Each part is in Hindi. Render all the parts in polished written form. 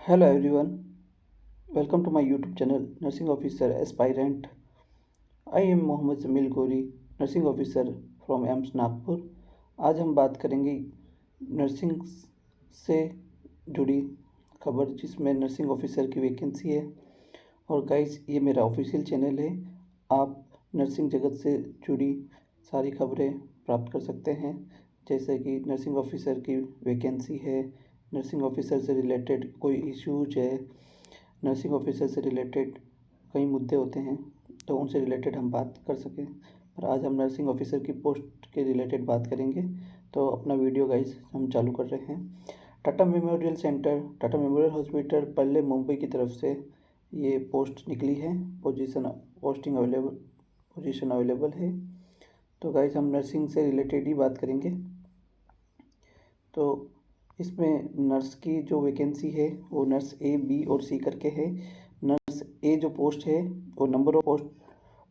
Hello everyone, welcome to my YouTube channel Nursing Officer Aspirant. I am Mohammad Jameel गोरी, nursing officer from AIIMS Nagpur. आज हम बात करेंगे नर्सिंग से जुड़ी खबर जिसमें नर्सिंग ऑफिसर की वैकेंसी है। और गाइस, ये मेरा ऑफिशियल चैनल है। आप नर्सिंग जगत से जुड़ी सारी खबरें प्राप्त कर सकते हैं, जैसे कि नर्सिंग ऑफिसर की वैकेंसी है, नर्सिंग ऑफिसर से रिलेटेड कोई इश्यूज है, नर्सिंग ऑफिसर से रिलेटेड कई मुद्दे होते हैं तो उनसे रिलेटेड हम बात कर सकें। पर आज हम नर्सिंग ऑफिसर की पोस्ट के रिलेटेड बात करेंगे। तो अपना वीडियो गाइस हम चालू कर रहे हैं। Tata Memorial Centre, Tata Memorial Hospital Parel, Mumbai की तरफ से ये पोस्ट निकली है। पोजीशन अवेलेबल है। तो गाइस, हम नर्सिंग से रिलेटेड ही बात करेंगे। तो इसमें नर्स की जो वैकेंसी है वो नर्स ए, बी और सी करके है। नर्स ए जो पोस्ट है वो नंबर ऑफ पोस्ट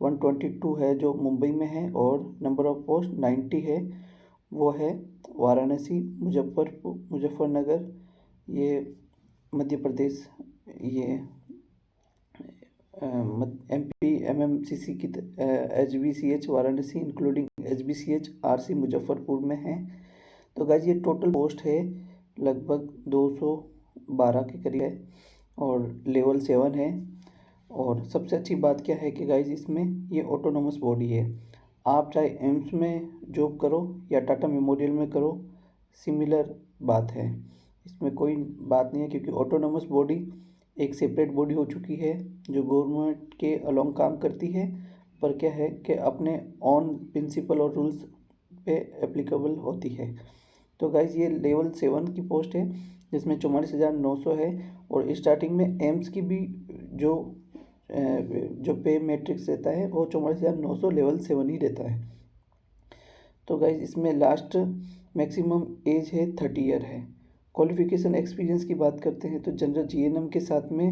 122 है जो मुंबई में है, और नंबर ऑफ पोस्ट 90 है वो है वाराणसी, मुजफ्फरनगर, ये मध्य प्रदेश, ये MPMMCC की HBCH Varanasi including HBCH RC Muzaffarpur में है। तो गाइज, ये टोटल पोस्ट है लगभग 212 के करीब है और लेवल 7 है। और सबसे अच्छी बात क्या है कि गाइज, इसमें ये ऑटोनोमस बॉडी है। आप चाहे एम्स में जॉब करो या टाटा मेमोरियल में करो, सिमिलर बात है। इसमें कोई बात नहीं है, क्योंकि ऑटोनोमस बॉडी एक सेपरेट बॉडी हो चुकी है जो गवर्नमेंट के अलोंग काम करती है, पर क्या है कि अपने ऑन प्रिंसिपल और रूल्स पे एप्लीकेबल होती है। तो गाइज, ये लेवल 7 की पोस्ट है जिसमें 44,900 है। और स्टार्टिंग में एम्स की भी जो पे मैट्रिक्स रहता है वो 44,900 लेवल 7 ही रहता है। तो गाइज, इसमें लास्ट मैक्सिमम एज है 30 ईयर है। क्वालिफिकेशन एक्सपीरियंस की बात करते हैं तो जनरल GNM के साथ में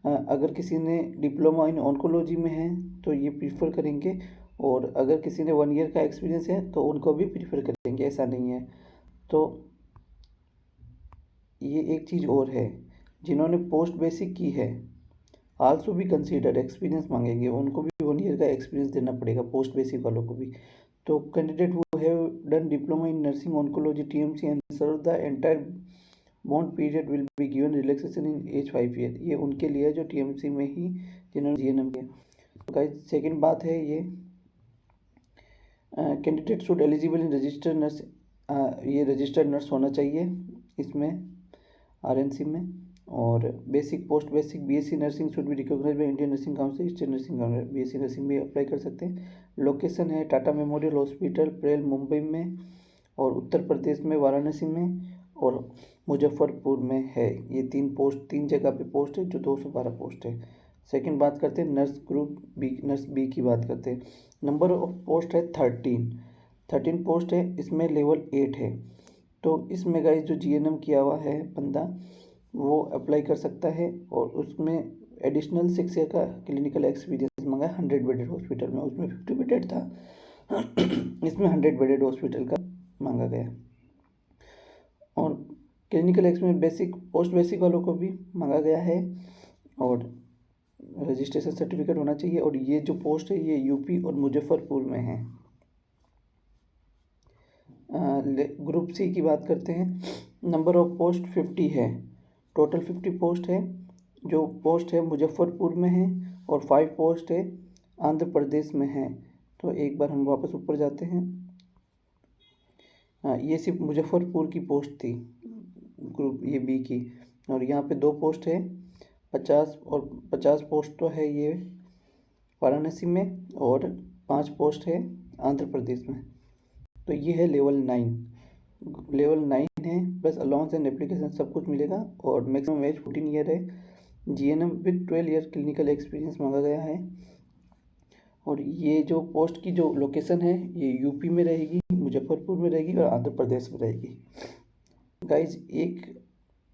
अगर किसी ने डिप्लोमा इन ऑन्कोलॉजी में है तो ये प्रीफर करेंगे, और अगर किसी ने 1 ईयर का एक्सपीरियंस है तो उनको भी प्रीफर करेंगे, ऐसा नहीं है। तो ये एक चीज़ और है, जिन्होंने पोस्ट बेसिक की है आल्सो भी कंसीडर एक्सपीरियंस मांगेंगे, उनको भी 1 ईयर का एक्सपीरियंस देना पड़ेगा पोस्ट बेसिक वालों को भी। तो candidate who have done diploma in nursing oncology TMC and serve the entire bond period will be given relaxation in age 5 year. ये उनके लिए जो TMC में ही जिन्होंने GNM किया। तो गाइस, सेकेंड बात है ये candidate should eligible in registered nurse, ये रजिस्टर्ड नर्स होना चाहिए इसमें RNC में। और basic post basic BSc nursing should be recognised by Indian Nursing Council, state nursing council. BSc nursing भी अप्लाई कर सकते हैं। लोकेशन है टाटा मेमोरियल हॉस्पिटल प्रेल मुंबई में, और उत्तर प्रदेश में वाराणसी में, और मुजफ्फरपुर में है। ये तीन जगह पे पोस्ट है जो 212 पोस्ट है। सेकंड बात करते हैं nurse group B, nurse B की बात करते हैं। नंबर ऑफ पोस्ट है 13 पोस्ट है, इसमें लेवल 8 है। तो इसमें गाइस जो GNM किया हुआ है बंदा वो अप्लाई कर सकता है, और उसमें एडिशनल 6 ईयर का क्लिनिकल एक्सपीरियंस मांगा है 100 बेडेड हॉस्पिटल में। उसमें 50 बेडेड था इसमें 100 बेडेड हॉस्पिटल का मांगा गया। और clinical experience basic post basic वालों को भी मांगा गया है, और रजिस्ट्रेशन सर्टिफिकेट होना चाहिए। और ये जो पोस्ट है ये यूपी और मुजफ्फरपुर में है। ग्रुप सी की बात करते हैं। नंबर ऑफ पोस्ट 50 है, टोटल 50 पोस्ट है। जो पोस्ट है मुजफ्फरपुर में है, और 5 पोस्ट है आंध्र प्रदेश में है। तो एक बार हम वापस ऊपर जाते हैं। ये सिर्फ मुजफ्फरपुर की पोस्ट थी, ग्रुप ये बी की। और यहाँ पे 2 पोस्ट है 50 पोस्ट तो है ये वाराणसी में, और 5 पोस्ट है आंध्र प्रदेश में। तो ये है लेवल 9 है, प्लस अलाउंस एंड एप्लीकेशन सब कुछ मिलेगा। और मैक्सिमम एज 14 ईयर है। GNM with 12 year clinical experience मांगा गया है। और ये जो पोस्ट की जो लोकेशन है ये यूपी में रहेगी, मुजफ्फरपुर में रहेगी और आंध्र प्रदेश में रहेगी। गाइज, एक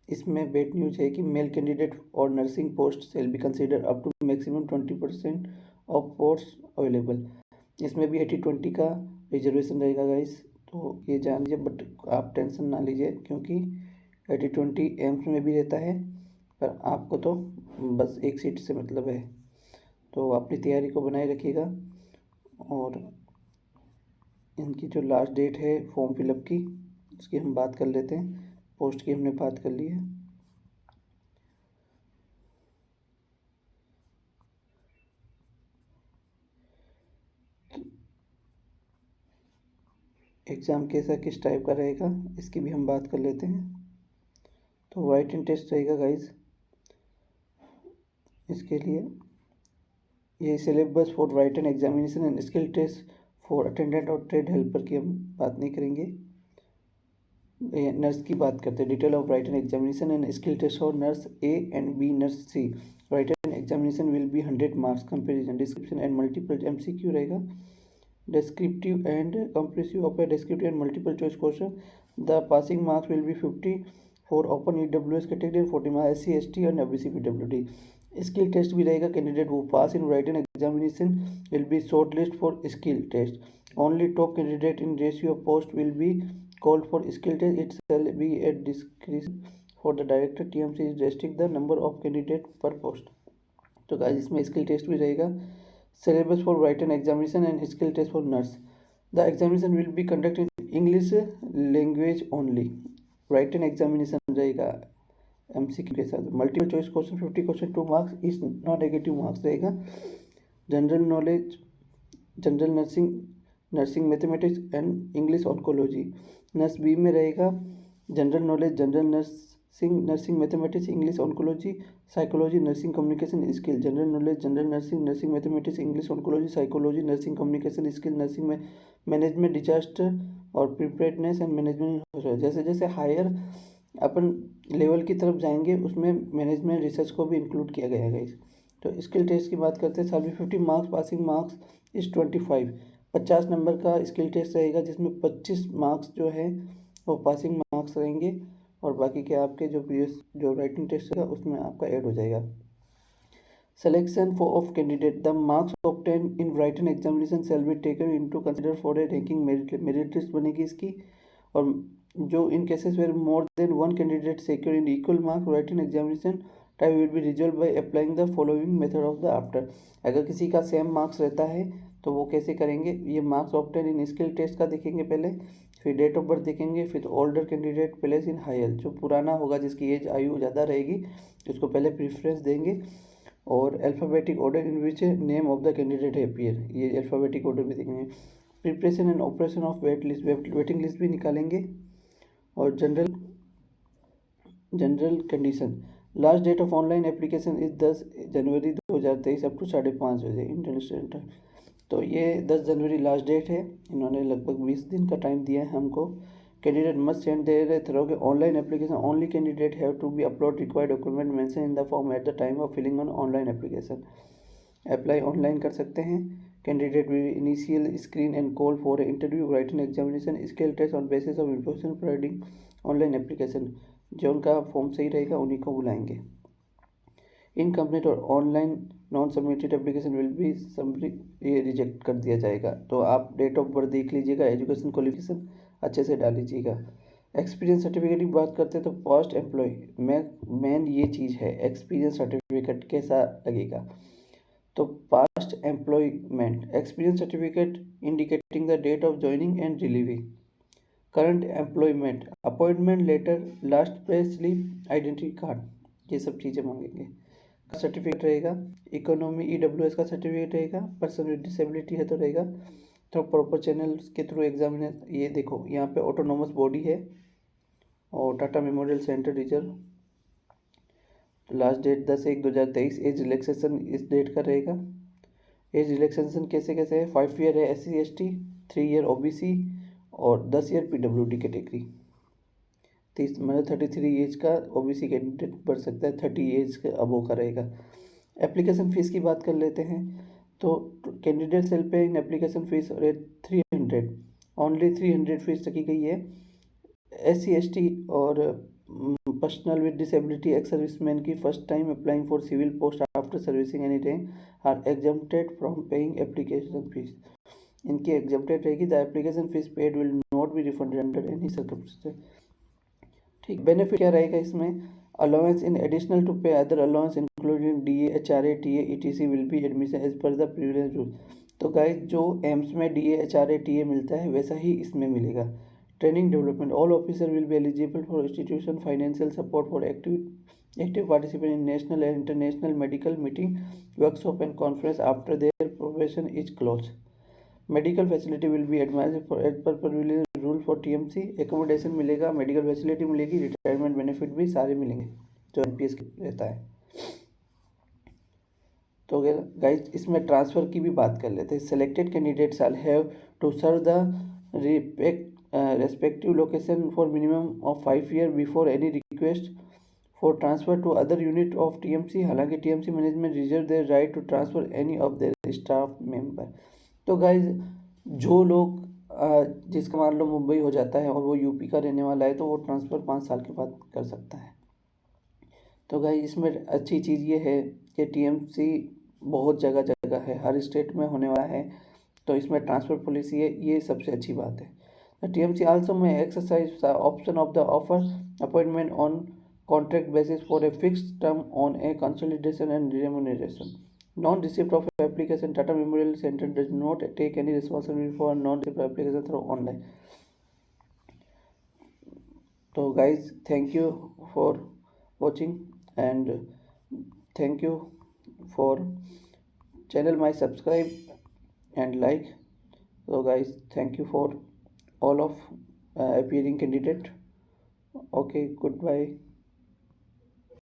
इसमें बेड न्यूज़ है कि मेल कैंडिडेट और nursing post shall be consider up to maximum 20% of post available. इसमें भी 80-20 का रिजर्वेशन रहेगा गाइज, तो ये जान लीजिए। बट आप टेंशन ना लीजिए, क्योंकि 80-20 एम्स में भी रहता है पर आपको तो बस एक सीट से मतलब है। तो अपनी तैयारी को बनाए रखिएगा। और इनकी जो लास्ट डेट है फॉर्म फिलअप की, उसकी हम बात कर लेते हैं। पोस्ट की हमने बात कर ली है। एग्ज़ाम कैसा किस टाइप का रहेगा इसकी भी हम बात कर लेते हैं। तो राइटिंग टेस्ट रहेगा गाइज। इसके लिए ये syllabus for writing examination and skill test for attendant और ट्रेड हेल्पर की हम बात नहीं करेंगे। नर्स की बात करते हैं। Detail of writing examination and skill test for nurse A and B, nurse C. Writing examination will be 100 marks, comparison, description and multiple MCQ रहेगा। Descriptive and comprehensive of a descriptive and multiple choice question. The passing marks will be 50 for open EWS category, 40 marks SC ST और OBC PWD। स्किल टेस्ट भी रहेगा। Candidate who pass in writing examination will be shortlist for skill test. Only top candidate in ratio post will be called for skill test. It shall be at description for the director. TMC is restrict the number of candidate per post. तो गाइस इसमें स्किल टेस्ट भी रहेगा। Syllabus for written examination and skill test for nurse. The examination will be conducted in English language only. Written examination रहेगा MCQ के साथ। Multiple choice question 50 question 2 marks इस नॉन नेगेटिव मार्क्स रहेगा। General knowledge, general nursing mathematics and English oncology. Nurse B में रहेगा general knowledge, general nursing mathematics, English oncology, psychology, nursing communication skill. General knowledge, general nursing mathematics, English oncology, psychology, nursing communication skill, nursing में मैनेजमेंट, डिजास्टर और प्रिपेयर्डनेस एंड मैनेजमेंट। जैसे जैसे हायर अपन लेवल की तरफ जाएंगे उसमें मैनेजमेंट रिसर्च को भी इंक्लूड किया गया है। तो स्किल टेस्ट की बात करते हैं। साल में 50 मार्क्स, पासिंग मार्क्स इस 25, 50 नंबर का स्किल टेस्ट रहेगा जिसमें 25 मार्क्स जो है वो पासिंग मार्क्स रहेंगे और बाकी के आपके जो प्रीवियस जो राइटिंग टेस्ट है उसमें आपका ऐड हो जाएगा। Selection for of candidate. The marks obtained in written examination shall be taken into consider for a ranking merit list बनेगी इसकी। और जो in cases where more than one candidate secure in equal mark written examination type will be resolved by applying the following method of the after। अगर किसी का सेम मार्क्स रहता है तो वो कैसे करेंगे, ये marks obtain in skill test का देखेंगे पहले, फिर डेट ऑफ बर्थ देखेंगे, फिर older candidate place in higher, जो पुराना होगा जिसकी एज आयु ज़्यादा रहेगी उसको पहले प्रेफरेंस देंगे। और alphabetic order in which name of the candidate appear, ये अल्फ़ाबेटिक ऑर्डर भी देखेंगे। Preparation and operation of waiting list भी निकालेंगे। और general condition. Last date of online application is 10 January 2023 up to 5:30 बजे इंटरनेशनल टाइम। तो ये 10 जनवरी लास्ट डेट है। इन्होंने लगभग 20 दिन का टाइम दिया है हमको। Candidate must send their through के online application. Only candidate have to be upload required document mention in the form at the time of filling on online application. Apply online कर सकते हैं। Candidate will initial screen and call for interview, writing examination, skill test on basis of information providing online application. जो उनका फॉर्म सही रहेगा उन्हीं को बुलाएंगे। इनकम्प्लीट और online non submitted application will be ये रिजेक्ट कर दिया जाएगा। तो आप डेट ऑफ बर्थ देख लीजिएगा, एजुकेशन क्वालिफिकेशन अच्छे से डाल लीजिएगा। एक्सपीरियंस सर्टिफिकेट की बात करते हैं तो पास्ट एम्प्लॉय में मेन ये चीज़ है, एक्सपीरियंस सर्टिफिकेट कैसा लगेगा। तो past employment experience certificate indicating the date of joining and delivery. Current employment, appointment letter, last pay slip, identity card, ये सब चीज़ें मांगेंगे। सर्टिफिकेट रहेगा। इकोनॉमी EWS का सर्टिफिकेट रहेगा। पर्सन विद डिसेबिलिटी है तो रहेगा। तो प्रॉपर चैनल के थ्रू एग्जामिनेशन, ये देखो यहाँ पे ऑटोनोमस बॉडी है और Tata Memorial Centre reserve. Last date 10/1/2023। Age relaxation इस डेट का रहेगा। एज रिलैक्सेशन कैसे कैसे है, 5 ईयर है SC ST, 3 ईयर OBC और 10 ईयर PWD कैटेगरी। 30 मतलब 33 एज का OBC कैंडिडेट बढ़ सकता है, 30 एज के अबो का रहेगा। एप्लीकेशन फ़ीस की बात कर लेते हैं। तो candidate cell pay in application fees rate 300, only 300 fees रखी गई है। SC ST और personal with disability ex serviceman की first time applying for civil post after servicing any time are exempted from paying application fees. इनकी एग्जम्प्टेड रहेगी। The application fees paid will not be refunded under any circumstances. ठीक, बेनिफिट क्या रहेगा इसमें, allowance in additional to pay other allowance including DA, HRA, TA, etc will be admission as per the previous rule। तो गाइस जो एम्स में DA, HRA, TA मिलता है वैसा ही इसमें मिलेगा। Training development, all officer will be eligible for institution financial support for active participate in national and international medical meeting, workshop and conference after their profession is close. Medical facility will be advise for as per rule for TMC। Accommodation मिलेगा, मेडिकल फैसिलिटी मिलेगी, रिटायरमेंट बेनिफिट भी सारे मिलेंगे जो NPS रहता है। तो गाइज इसमें ट्रांसफ़र की भी बात कर लेते हैं। Selected candidates are have to serve the respective location for minimum of 5 year before any request for transfer to other unit of TMC। हालांकि TMC management reserve their right to transfer any of their staff member. तो गाइज जो लोग जिसका मान लो मुंबई हो जाता है और वो यूपी का रहने वाला है तो वो ट्रांसफ़र 5 साल के बाद कर सकता है। तो गाइज इसमें अच्छी चीज़ ये है कि TMC बहुत जगह जगह है, हर स्टेट में होने वाला है, तो इसमें ट्रांसफ़र पॉलिसी है, ये सबसे अच्छी बात है। The TMC also may exercise the option of the offer appointment on contract basis for a fixed term on a consolidation and remuneration. Non receipt of application, Tata Memorial Centre does not take any responsibility for non receipt application through online. तो guys thank you for watching and thank you for channel my subscribe and like। so guys thank you for all of appearing candidate। okay, goodbye।